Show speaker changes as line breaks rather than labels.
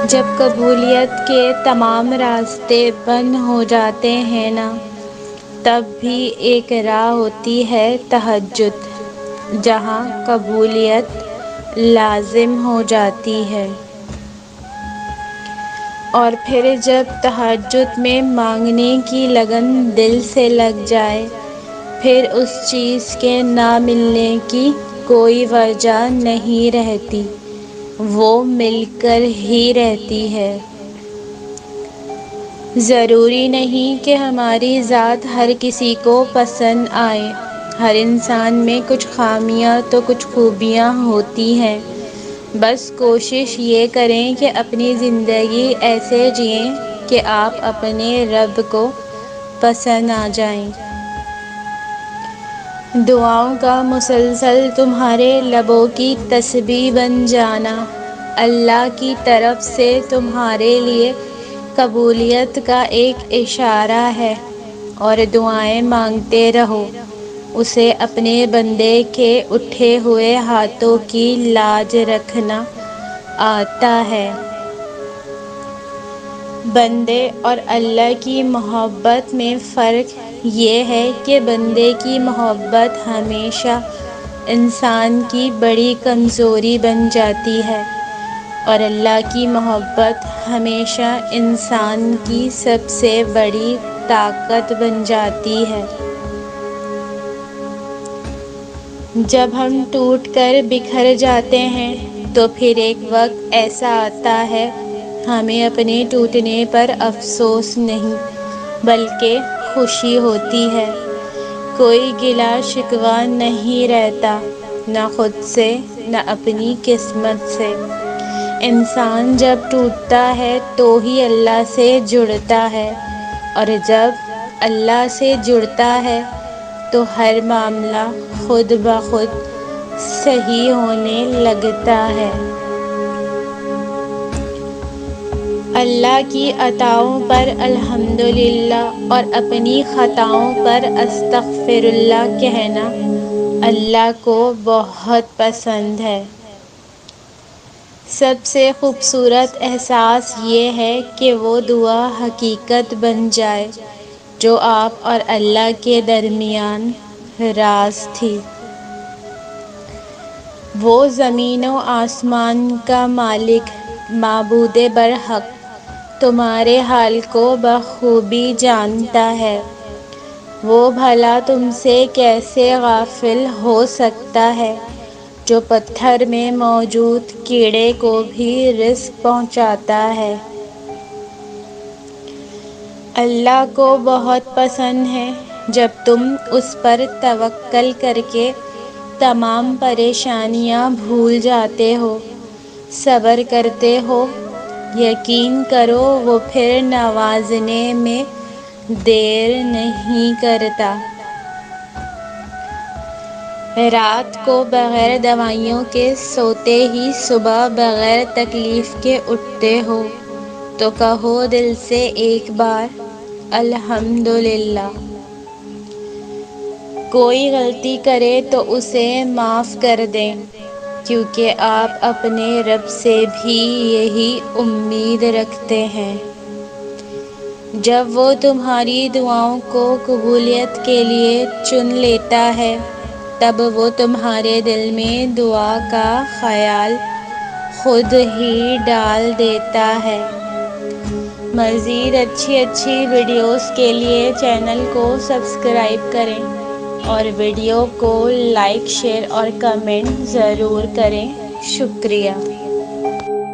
جب قبولیت کے تمام راستے بند ہو جاتے ہیں نا، تب بھی ایک راہ ہوتی ہے تہجد، جہاں قبولیت لازم ہو جاتی ہے۔ اور پھر جب تہجد میں مانگنے کی لگن دل سے لگ جائے، پھر اس چیز کے نہ ملنے کی کوئی وجہ نہیں رہتی، وہ مل کر ہی رہتی ہے۔ ضروری نہیں کہ ہماری ذات ہر کسی کو پسند آئے۔ ہر انسان میں کچھ خامیاں تو کچھ خوبیاں ہوتی ہیں۔ بس کوشش یہ کریں کہ اپنی زندگی ایسے جئیں کہ آپ اپنے رب کو پسند آ جائیں۔ دعاؤں کا مسلسل تمہارے لبوں کی تسبیح بن جانا اللہ کی طرف سے تمہارے لیے قبولیت کا ایک اشارہ ہے۔ اور دعائیں مانگتے رہو، اسے اپنے بندے کے اٹھے ہوئے ہاتھوں کی لاج رکھنا آتا ہے۔ بندے اور اللہ کی محبت میں فرق یہ ہے کہ بندے کی محبت ہمیشہ انسان کی بڑی کمزوری بن جاتی ہے، اور اللہ کی محبت ہمیشہ انسان کی سب سے بڑی طاقت بن جاتی ہے۔ جب ہم ٹوٹ کر بکھر جاتے ہیں تو پھر ایک وقت ایسا آتا ہے، ہمیں اپنے ٹوٹنے پر افسوس نہیں بلکہ خوشی ہوتی ہے۔ کوئی گلہ شکوہ نہیں رہتا، نہ خود سے نہ اپنی قسمت سے۔ انسان جب ٹوٹتا ہے تو ہی اللہ سے جڑتا ہے، اور جب اللہ سے جڑتا ہے تو ہر معاملہ خود بخود صحیح ہونے لگتا ہے۔ اللہ کی عطاؤں پر الحمدللہ اور اپنی خطاؤں پر استغفر اللہ کہنا اللہ کو بہت پسند ہے۔ سب سے خوبصورت احساس یہ ہے کہ وہ دعا حقیقت بن جائے جو آپ اور اللہ کے درمیان راز تھی۔ وہ زمین و آسمان کا مالک، معبود برحق، تمہارے حال کو بخوبی جانتا ہے۔ وہ بھلا تم سے کیسے غافل ہو سکتا ہے، جو پتھر میں موجود کیڑے کو بھی رزق پہنچاتا ہے۔ اللہ کو بہت پسند ہے جب تم اس پر توکل کر کے تمام پریشانیاں بھول جاتے ہو، صبر کرتے ہو۔ یقین کرو وہ پھر نوازنے میں دیر نہیں کرتا۔ رات کو بغیر دوائیوں کے سوتے ہی صبح بغیر تکلیف کے اٹھتے ہو، تو کہو دل سے ایک بار الحمدللہ۔ کوئی غلطی کرے تو اسے معاف کر دیں، کیونکہ آپ اپنے رب سے بھی یہی امید رکھتے ہیں۔ جب وہ تمہاری دعاؤں کو قبولیت کے لیے چن لیتا ہے، تب وہ تمہارے دل میں دعا کا خیال خود ہی ڈال دیتا ہے۔ مزید اچھی ویڈیوز کے لیے چینل کو سبسکرائب کریں اور ویڈیو کو لائک، شیئر اور کمنٹ ضرور کریں۔ شکریہ۔